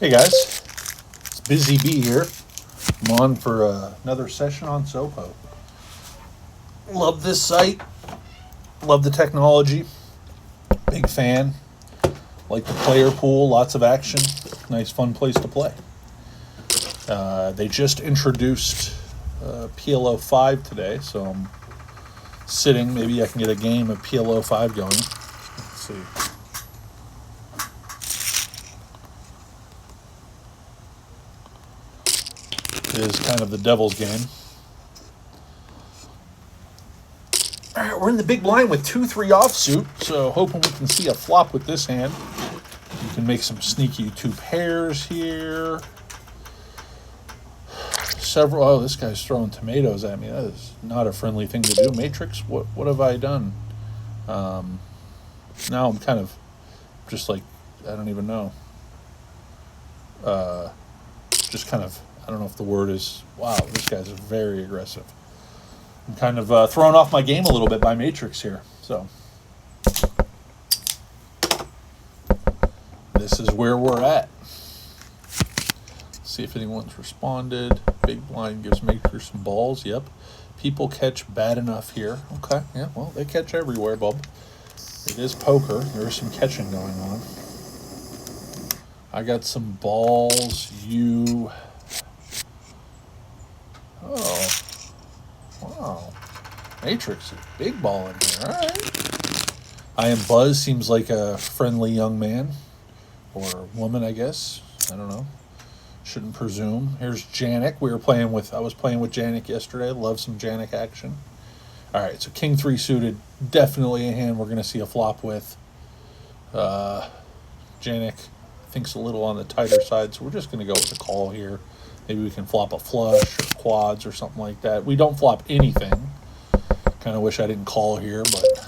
Hey guys, it's Busy Bee here. I'm on for another session on SoPo. Love this site, love the technology, big fan. Like the player pool, lots of action, nice fun place to play. They just introduced PLO5 today, so I'm sitting. Maybe I can get a game of PLO5 going. Let's see. Is kind of the devil's game. All right, we're in the big blind with 2-3 offsuit, so hoping we can see a flop with this hand. You can make some sneaky two pairs here. Several. Oh, this guy's throwing tomatoes at me. That is not a friendly thing to do. Matrix, what have I done? Now I'm kind of just like, I don't even know. Just kind of, I don't know if the word is, wow, this guy's very aggressive. I'm kind of thrown off my game a little bit by Matrix here. So this is where we're at. See if anyone's responded. Big blind gives Matrix some balls. Yep. People catch bad enough here. Okay. Yeah, well, they catch everywhere, bub. It is poker. There's some catching going on. I got some balls. You... Oh. Wow. Matrix is big ball in here. All right. I am Buzz. Seems like a friendly young man. Or woman, I guess. I don't know. Shouldn't presume. Here's Janik. I was playing with Janik yesterday. Love some Janik action. All right, so King 3 suited. Definitely a hand we're going to see a flop with. Janik thinks a little on the tighter side, so we're just going to go with the call here. Maybe we can flop a flush or quads or something like that. We don't flop anything. Kind of wish I didn't call here, but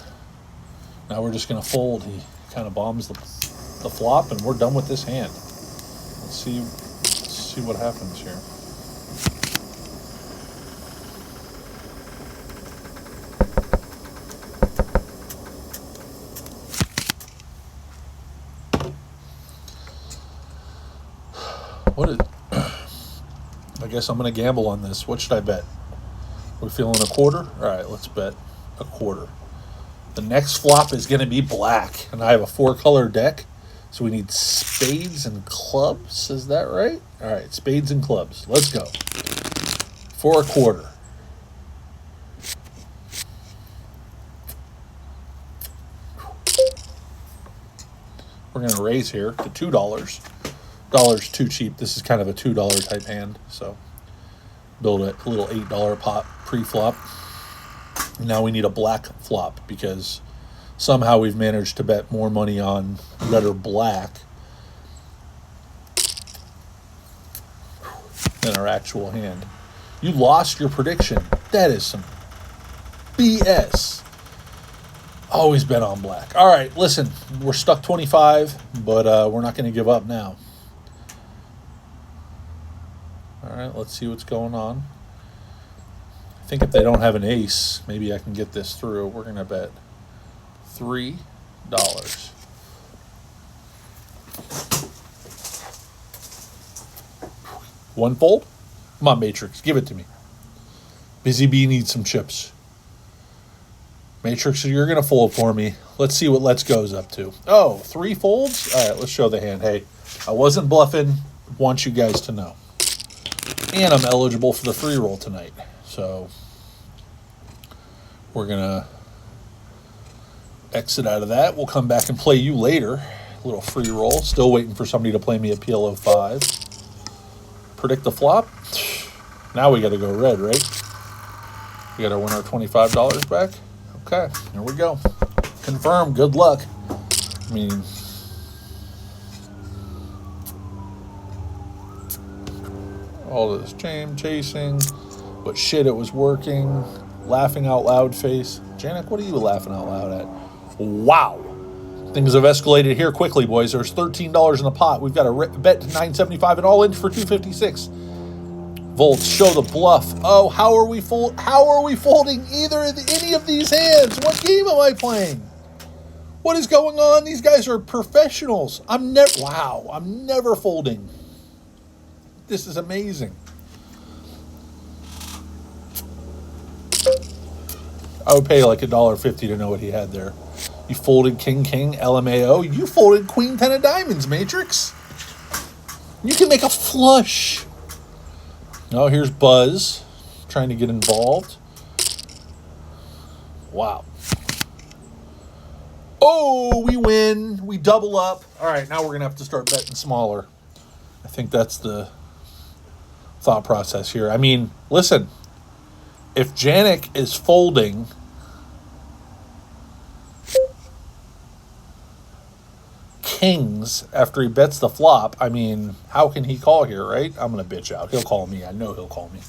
now we're just going to fold. He kind of bombs the flop, and we're done with this hand. Let's see what happens here. I guess I'm going to gamble on this. What should I bet? We're feeling a quarter? All right, let's bet a quarter. The next flop is going to be black, and I have a 4-color deck, so we need spades and clubs. Is that right? All right, spades and clubs. Let's go. For a quarter. We're going to raise here to $2. Dollar's too cheap. This is kind of a $2 type hand, so build a little $8 pot pre-flop. Now we need a black flop because somehow we've managed to bet more money on red or black than our actual hand. You lost your prediction. That is some BS. Always bet on black. All right, listen, we're stuck 25, but we're not going to give up now. All right, let's see what's going on. I think if they don't have an ace, maybe I can get this through. We're going to bet $3. One fold? Come on, Matrix, give it to me. Busy Bee needs some chips. Matrix, you're going to fold for me. Let's see what Let's Go's up to. Oh, 3 folds? All right, let's show the hand. Hey, I wasn't bluffing. Want you guys to know. And I'm eligible for the free roll tonight. So we're going to exit out of that. We'll come back and play you later. A little free roll. Still waiting for somebody to play me a PLO5. Predict the flop. Now we got to go red, right? We got to win our $25 back. Okay, here we go. Confirm. Good luck. I mean, all of this chasing, but shit, it was working. Laughing out loud face. Janik, what are you laughing out loud at? Wow. Things have escalated here quickly, boys. There's $13 in the pot. We've got a bet to $9.75 and all in for $2.56. Volts, show the bluff. Oh, how are we folding any of these hands? What game am I playing? What is going on? These guys are professionals. I'm never folding. This is amazing. I would pay like $1.50 to know what he had there. You folded King, LMAO. You folded Queen, 10 of diamonds, Matrix. You can make a flush. Oh, here's Buzz trying to get involved. Wow. Oh, we win. We double up. All right, now we're going to have to start betting smaller. I think that's the thought process here. I mean, listen, if Janik is folding kings after he bets the flop, I mean, how can he call here, right? I'm going to bitch out. He'll call me. I know he'll call me.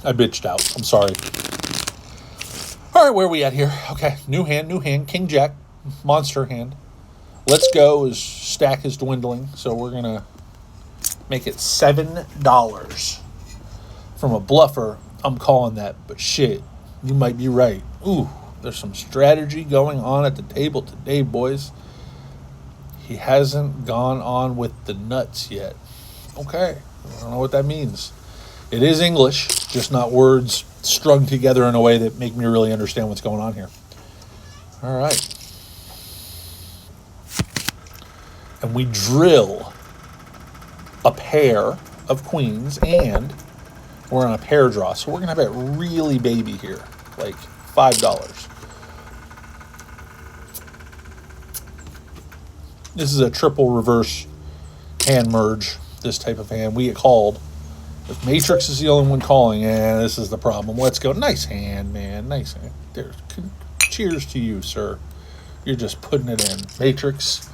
I bitched out. I'm sorry. All right, where are we at here? Okay, new hand. King Jack, monster hand. Let's go. His stack is dwindling, so we're going to make it $7. From a bluffer, I'm calling that, but shit, you might be right. Ooh, there's some strategy going on at the table today, boys. He hasn't gone on with the nuts yet. Okay, I don't know what that means. It is English, just not words strung together in a way that make me really understand what's going on here. All right. And we drill a pair of queens, and we're on a pair draw. So we're going to bet really baby here, like $5. This is a triple reverse hand merge, this type of hand. We get called. If Matrix is the only one calling, this is the problem. Let's go. Nice hand, man. Nice hand. There. Cheers to you, sir. You're just putting it in. Matrix,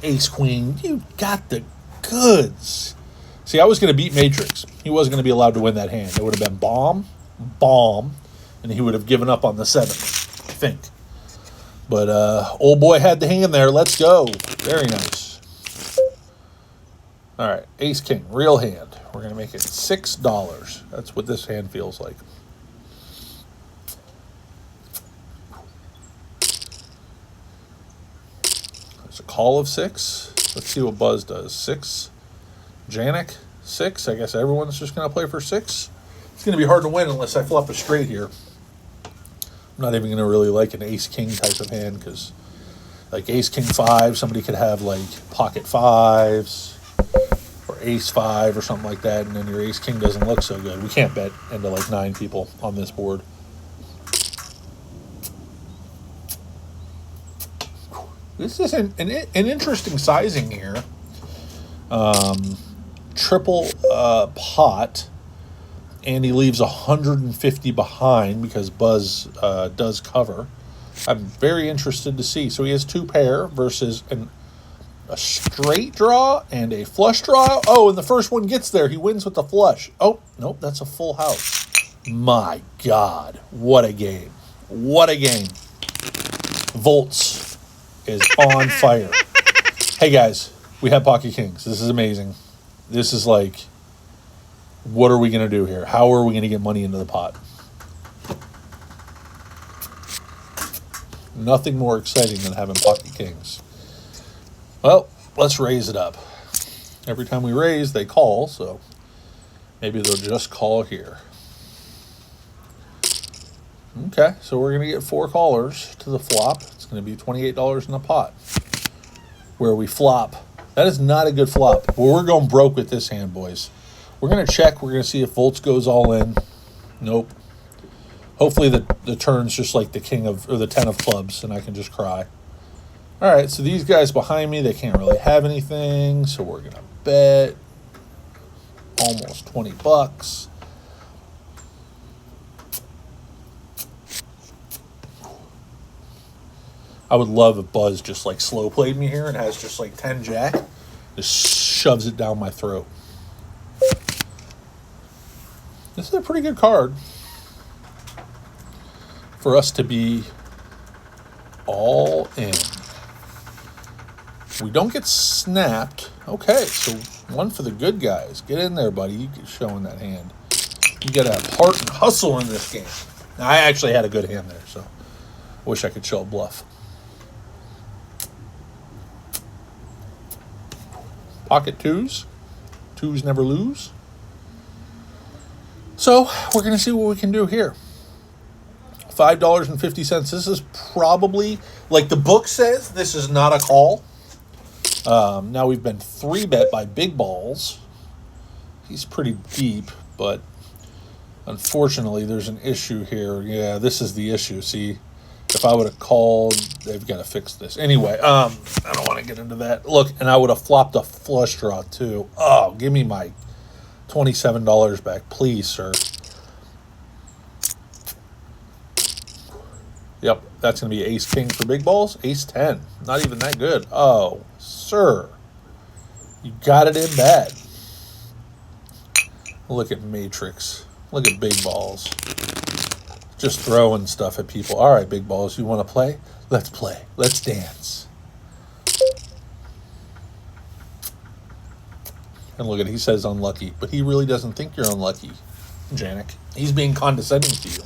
ace, queen. You got the goods. See, I was going to beat Matrix. He wasn't going to be allowed to win that hand. It would have been bomb, and he would have given up on the 7th, I think. But old boy had the hand there. Let's go. Very nice. All right, ace, king, real hand. We're going to make it $6. That's what this hand feels like. There's a call of 6. Let's see what Buzz does. 6. Janik, 6. I guess everyone's just going to play for 6. It's going to be hard to win unless I flop a straight here. I'm not even going to really like an ace-king type of hand because, like, ace-king 5, somebody could have, like, pocket 5s or ace-5 or something like that, and then your ace-king doesn't look so good. We can't bet into, like, 9 people on this board. This is an interesting sizing here. Triple pot, and he leaves 150 behind because Buzz does cover. I'm very interested to see. So he has 2 pair versus a straight draw and a flush draw. Oh, and the first one gets there. He wins with the flush. Oh, nope, that's a full house. My God, what a game. What a game. Volts is on fire. Hey, guys, we have pocket kings. This is amazing. This is like, what are we going to do here? How are we going to get money into the pot? Nothing more exciting than having pocket kings. Well, let's raise it up. Every time we raise, they call, so maybe they'll just call here. Okay, so we're going to get 4 callers to the flop. It's going to be $28 in the pot. Where we flop. That is not a good flop. Well, we're going broke with this hand, boys. We're going to check. We're going to see if Volts goes all in. Nope. Hopefully the turn's just like the king of, or the 10 of clubs, and I can just cry. All right, so these guys behind me, they can't really have anything, so we're going to bet almost $20. I would love if Buzz just like slow played me here and has just like 10 jack, just shoves it down my throat. This is a pretty good card for us to be all in. We don't get snapped. Okay, so one for the good guys. Get in there, buddy. You get showing that hand. You got to have heart and hustle in this game. Now, I actually had a good hand there, so I wish I could show a bluff. Pocket twos. Twos never lose. So we're going to see what we can do here. $5.50. This is probably, like the book says, this is not a call. Now we've been 3-bet by Big Balls. He's pretty deep, but unfortunately there's an issue here. Yeah, this is the issue. See, if I would have called, they've got to fix this. Anyway, I don't want to get into that. Look, and I would have flopped a flush draw too. Oh, give me my $27 back, please, sir. Yep, that's going to be ace-king for Big Balls. Ace-10. Not even that good. Oh, sir. You got it in bad. Look at Matrix. Look at Big Balls. Just throwing stuff at people. All right, Big Balls, you want to play? Let's play. Let's dance. And look at it. He says unlucky, but he really doesn't think you're unlucky, Janik. He's being condescending to you.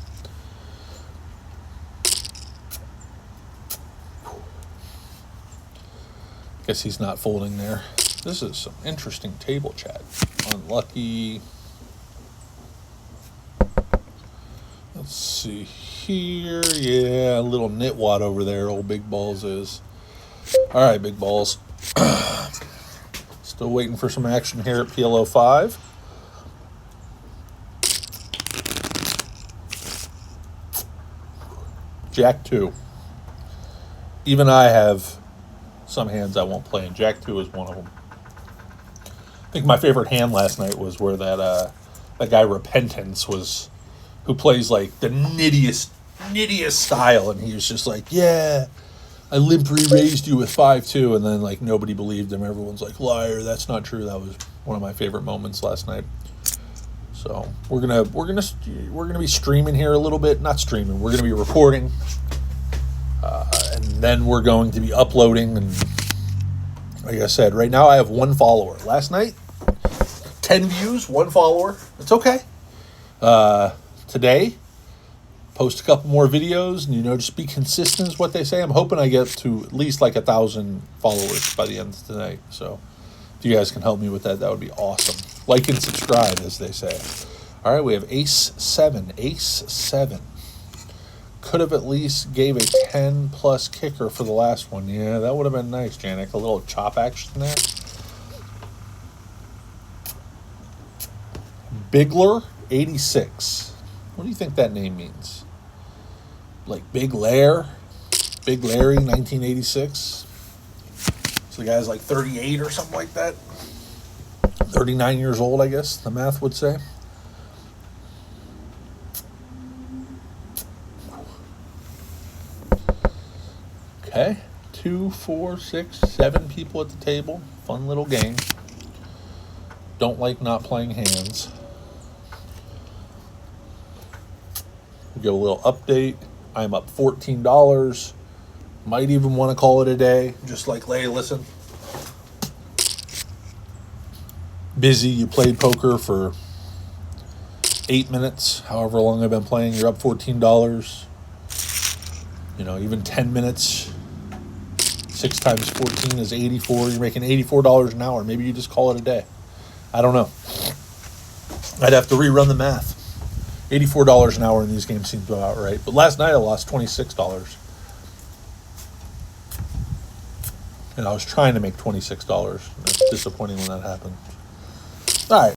Guess he's not folding there. This is some interesting table chat. Unlucky. Let's see here. Yeah, a little nitwad over there, old Big Balls is. All right, Big Balls. Still waiting for some action here at PLO5. Jack 2. Even I have some hands I won't play, and Jack 2 is one of them. I think my favorite hand last night was where that guy Repentance was, who plays like the nittiest style, and he was just like, yeah, I limp raised you with 5-2, and then like nobody believed him. Everyone's like, liar, that's not true. That was one of my favorite moments last night. So we're gonna be streaming here a little bit. Not streaming. We're gonna be recording, and then we're going to be uploading. And like I said, right now I have 1 follower. Last night, 10 views, 1 follower. It's okay. Today, post a couple more videos, and just be consistent is what they say. I'm hoping I get to at least like 1,000 followers by the end of tonight. So if you guys can help me with that, that would be awesome. Like and subscribe, as they say. All right, we have ace-7. Ace-7. Could have at least gave a 10-plus kicker for the last one. Yeah, that would have been nice, Janik. A little chop action there. Bigler, 86. What do you think that name means? Like Big Lair? Big Larry, 1986? So the guy's like 38 or something like that. 39 years old, I guess, the math would say. Okay. 2, 4, 6, 7 people at the table. Fun little game. Don't like not playing hands. We get a little update. I'm up $14. Might even want to call it a day. Just like, hey, listen. Busy, you played poker for 8 minutes, however long I've been playing. You're up $14. Even 10 minutes. 6 times 14 is 84. You're making $84 an hour. Maybe you just call it a day. I don't know. I'd have to rerun the math. $84 an hour in these games seems about right. But last night I lost $26. And I was trying to make $26. That's disappointing when that happened. All right.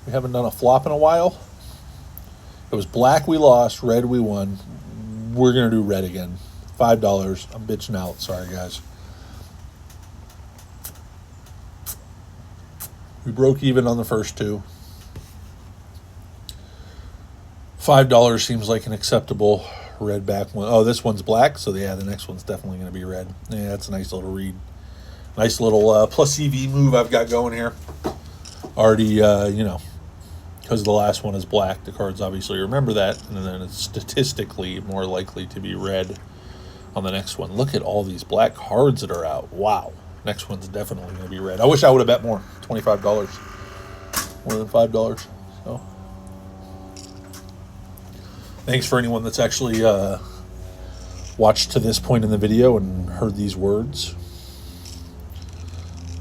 We haven't done a flop in a while. It was black we lost, red we won. We're going to do red again. $5. I'm bitching out. Sorry, guys. We broke even on the first 2. $5 seems like an acceptable red back one. Oh, this one's black, so yeah, the next one's definitely going to be red. Yeah, that's a nice little read. Nice little plus EV move I've got going here. Already, because the last one is black, the cards obviously remember that, and then it's statistically more likely to be red on the next one. Look at all these black cards that are out. Wow. Next one's definitely going to be red. I wish I would have bet more. $25. More than $5. So, thanks for anyone that's actually watched to this point in the video and heard these words.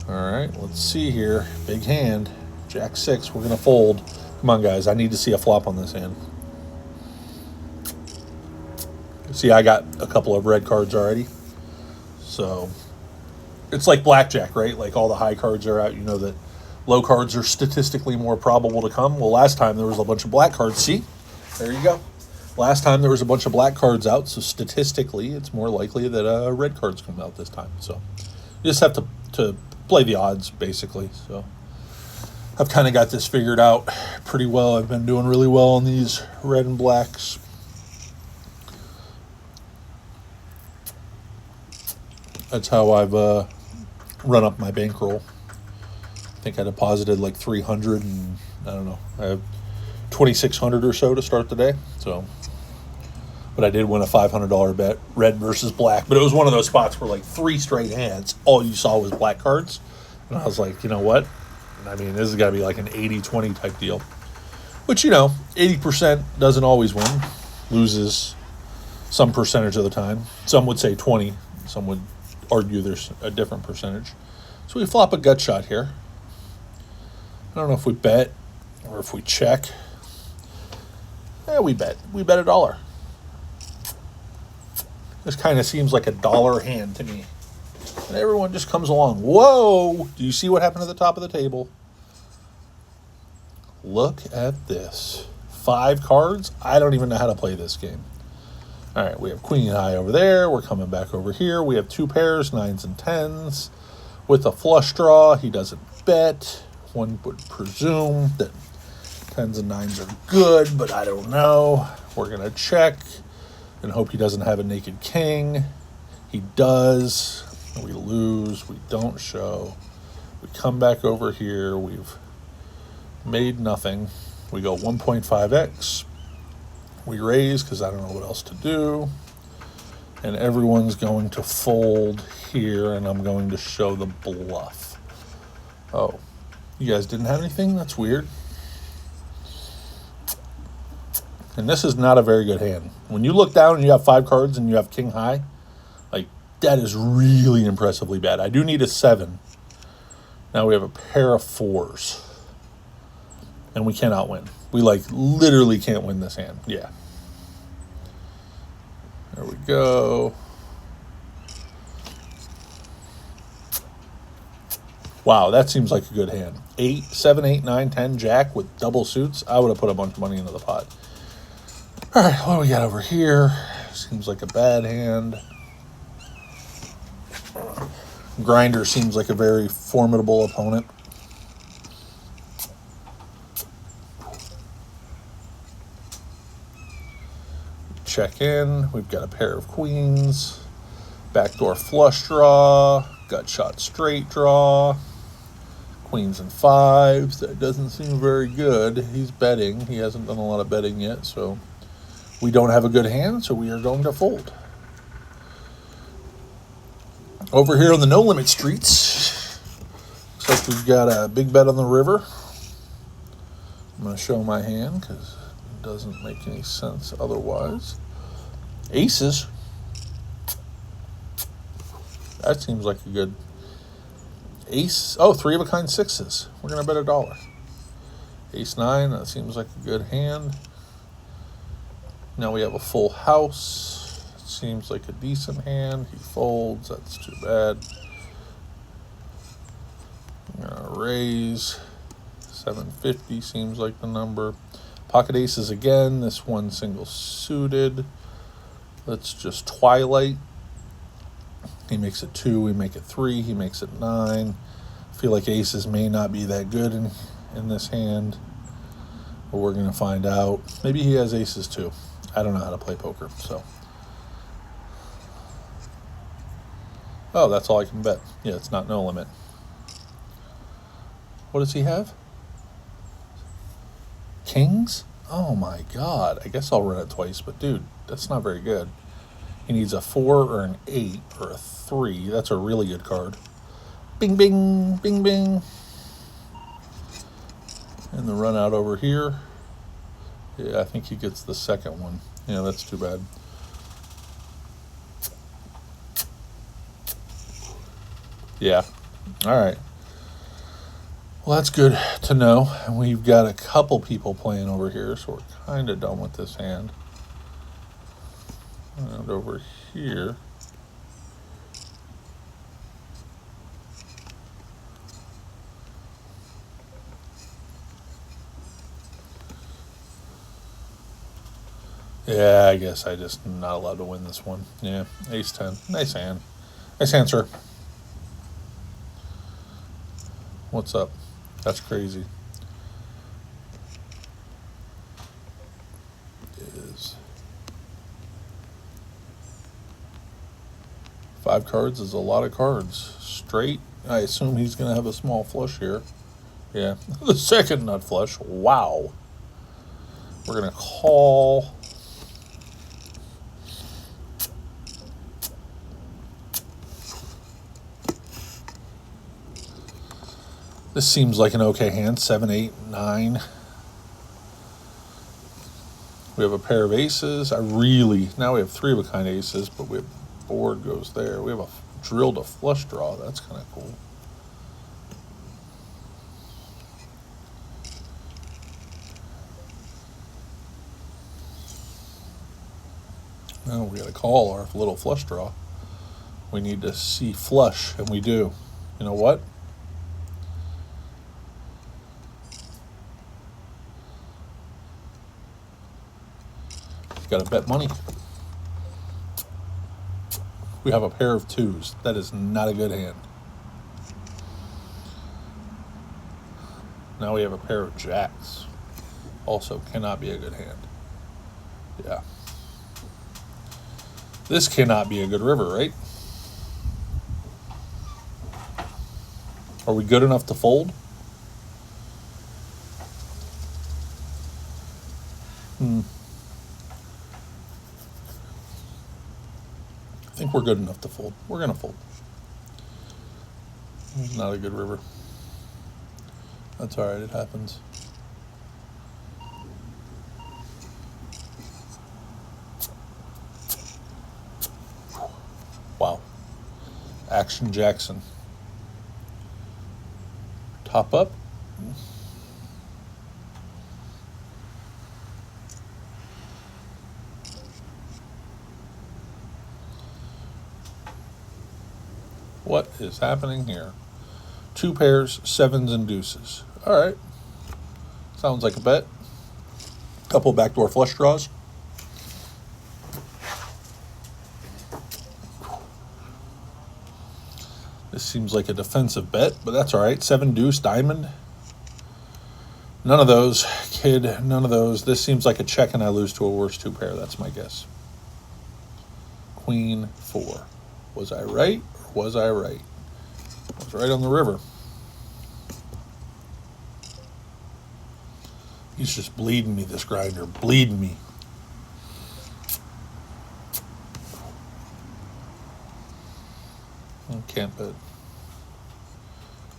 All right, let's see here. Big hand. Jack 6, we're going to fold. Come on, guys. I need to see a flop on this hand. See, I got a couple of red cards already. So it's like blackjack, right? Like all the high cards are out. You know that low cards are statistically more probable to come. Well, last time there was a bunch of black cards. See? There you go. Last time there was a bunch of black cards out, so statistically it's more likely that red cards come out this time. So you just have to play the odds, basically. So I've kind of got this figured out pretty well. I've been doing really well on these red and blacks. That's how I've run up my bankroll. I think I deposited like 300 and I don't know. I have 2,600 or so to start the day. So, but I did win a $500 bet, red versus black. But it was one of those spots where like 3 straight hands, all you saw was black cards. And I was like, you know what? I mean, this has got to be like an 80-20 type deal. Which, 80% doesn't always win. Loses some percentage of the time. Some would say 20. Some would argue there's a different percentage. So we flop a gut shot here. I don't know if we bet or if we check. Yeah, we bet. We bet $1. This kind of seems like a dollar hand to me. And everyone just comes along. Whoa! Do you see what happened at the top of the table? Look at this. 5 cards? I don't even know how to play this game. All right, we have queen high over there. We're coming back over here. We have 2 pairs, 9s and 10s. With a flush draw, he doesn't bet. One would presume that 10s and 9s are good, but I don't know. We're going to check and hope he doesn't have a naked king. He does. We lose. We don't show. We come back over here. We've made nothing. We go 1.5x. We raise because I don't know what else to do. And everyone's going to fold here, and I'm going to show the bluff. Oh, you guys didn't have anything? That's weird. And this is not a very good hand. When you look down and you have 5 cards and you have king high, like, that is really impressively bad. I do need a 7. Now we have a pair of 4s. And we cannot win. We, literally can't win this hand. Yeah. There we go. Wow, that seems like a good hand. 7, 8, 9, 10, jack with double suits. I would have put a bunch of money into the pot. All right, what do we got over here? Seems like a bad hand. Grinder seems like a very formidable opponent. Check in. We've got a pair of queens. Backdoor flush draw. Gut shot straight draw. Queens and 5s. That doesn't seem very good. He's betting. He hasn't done a lot of betting yet, so we don't have a good hand, so we are going to fold. Over here on the No Limit Streets, looks like we've got a big bet on the river. I'm going to show my hand because it doesn't make any sense otherwise. Aces. That seems like a good ace. Oh, 3 of a kind 6s. We're going to bet $1. Ace 9, that seems like a good hand. Now we have a full house. Seems like a decent hand. He folds. That's too bad. I'm going to raise. 750 seems like the number. Pocket aces again. This one single suited. Let's just twilight. He makes it 2. We make it 3. He makes it 9. I feel like aces may not be that good in this hand. But we're going to find out. Maybe he has aces too. I don't know how to play poker, so. Oh, that's all I can bet. Yeah, it's not no limit. What does he have? Kings? Oh my god. I guess I'll run it twice, but dude, that's not very good. He needs a 4 or an 8 or a 3. That's a really good card. Bing, bing, bing, bing. And the run out over here. Yeah, I think he gets the second one. Yeah, that's too bad. Yeah. All right. Well, that's good to know. And we've got a couple people playing over here, so we're kind of done with this hand. And over here. Yeah, I guess I just not allowed to win this one. Yeah, ace 10. Nice hand. Nice answer. What's up? That's crazy. Is 5 cards is a lot of cards. Straight. I assume he's going to have a small flush here. Yeah, the second nut flush. Wow. We're going to call. This seems like an okay hand. 7, 8, 9. We have a pair of aces. Now we have 3 of a kind aces, but we have board goes there. We have a drilled a flush draw. That's kind of cool. Now we got to call our little flush draw. We need to see flush, and we do. You know what? Got to bet money. We have a pair of 2s. That is not a good hand. Now we have a pair of jacks. Also cannot be a good hand. Yeah. This cannot be a good river, right? Are we good enough to fold? I think we're good enough to fold. We're going to fold. It's not a good river. That's all right. It happens. Wow. Action Jackson. Top up. What is happening here? 2 pairs, 7s, and deuces. All right. Sounds like a bet. Couple backdoor flush draws. This seems like a defensive bet, but that's all right. 7 deuce diamond. None of those, kid. None of those. This seems like a check, and I lose to a worse 2 pair. That's my guess. Queen 4. Was I right? Or was I right? I was right on the river. He's just bleeding me, this grinder. Bleeding me. I can't bet.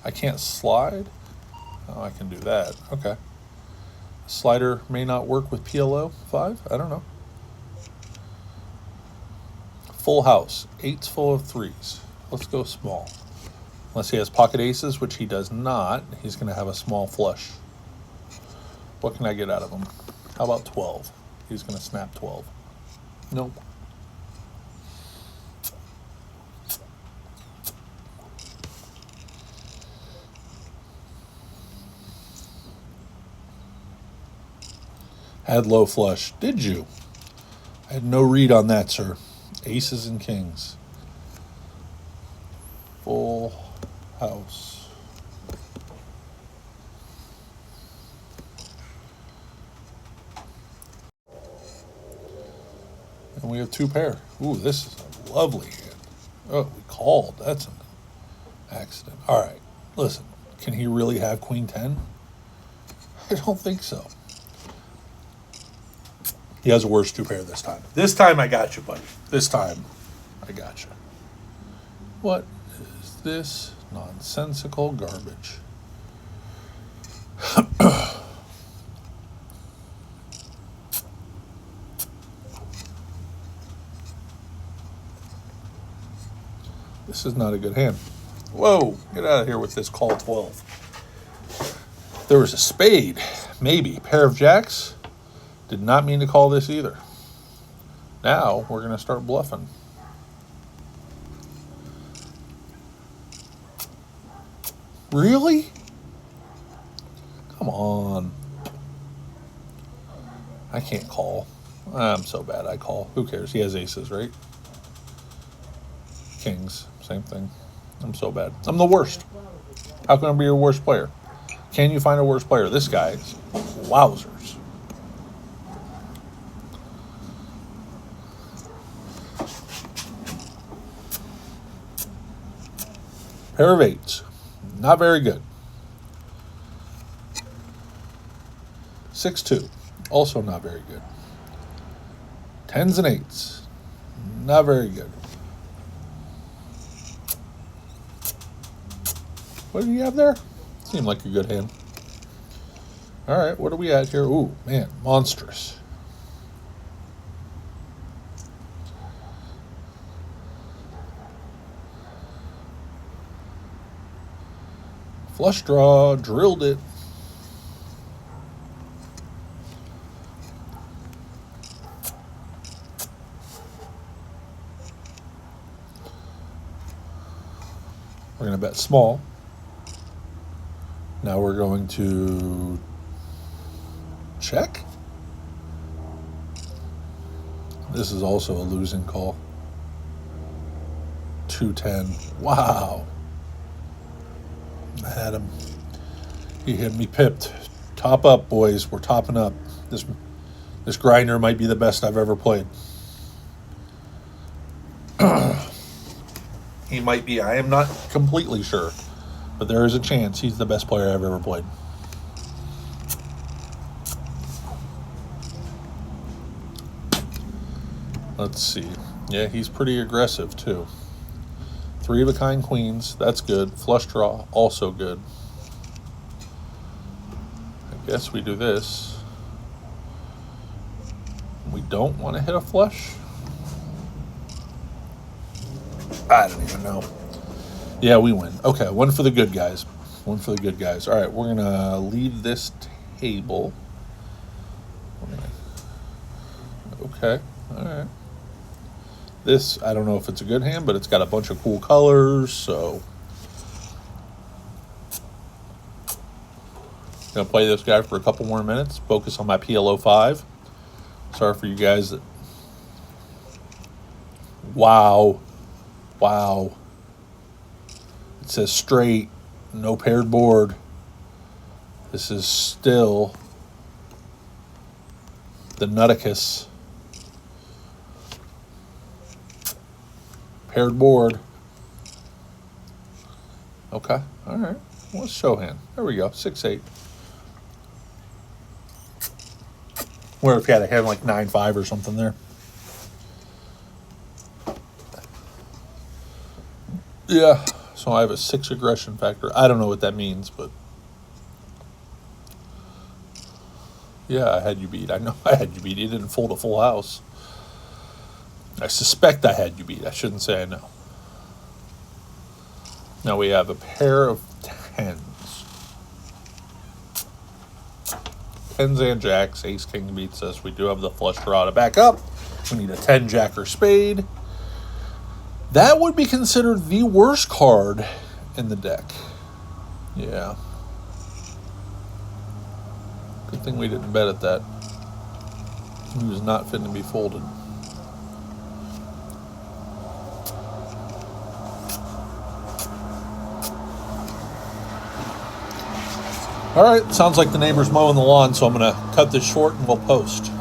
I can't slide? Oh, I can do that. Okay. Slider may not work with PLO5? I don't know. Full house. 8's full of 3s. Let's go small. Unless he has pocket aces, which he does not, he's going to have a small flush. What can I get out of him? How about 12? He's going to snap 12. Nope. Had low flush. Did you? I had no read on that, sir. Aces and kings. Full house. And we have 2 pair. Ooh, this is a lovely hand. Oh, we called. That's an accident. All right. Listen, can he really have queen 10? I don't think so. He has a worse 2 pair this time. This time I got you, buddy. This time I got you. What is this nonsensical garbage? This is not a good hand. Whoa, get out of here with this call 12. There was a spade, maybe. Pair of jacks. Did not mean to call this either. Now we're going to start bluffing. Really? Come on. I can't call. I'm so bad I call. Who cares? He has aces, right? Kings. Same thing. I'm so bad. I'm the worst. How can I be your worst player? Can you find a worse player? This guy's wowzers. Pair of eights. Not very good. 6-2. Also not very good. Tens and eights. Not very good. What do you have there? Seemed like a good hand. All right, what are we at here? Ooh, man, monstrous. Flush draw, drilled it. We're going to bet small. Now we're going to check. This is also a losing call. 210. Wow. I had him. He had me pipped. Top up, boys. We're topping up. This grinder might be the best I've ever played. He might be. I am not completely sure. But there is a chance he's the best player I've ever played. Let's see. Yeah, he's pretty aggressive, too. 3-of-a-kind queens. That's good. Flush draw. Also good. I guess we do this. We don't want to hit a flush. I don't even know. Yeah, we win. Okay, one for the good guys. One for the good guys. All right, we're going to leave this table. Okay, all right. This, I don't know if it's a good hand, but it's got a bunch of cool colors, so. Going to play this guy for a couple more minutes. Focus on my PLO5. Sorry for you guys that. Wow. Wow. It says straight, no paired board. This is still the Nutticus. Paired board. Okay, all right. Let's show hand. There we go, 6-8. Where if you had a hand like 9-5 or something there. Yeah. So I have a 6 aggression factor. I don't know what that means, but yeah, I had you beat. I know I had you beat. You didn't fold a full house. I suspect I had you beat. I shouldn't say I know. Now we have a pair of tens. Tens and jacks. Ace king beats us. We do have the flush draw to back up. We need a 10 jack or spade. That would be considered the worst card in the deck. Yeah. Good thing we didn't bet at that. He was not fit to be folded. All right, sounds like the neighbor's mowing the lawn, so I'm going to cut this short and we'll post.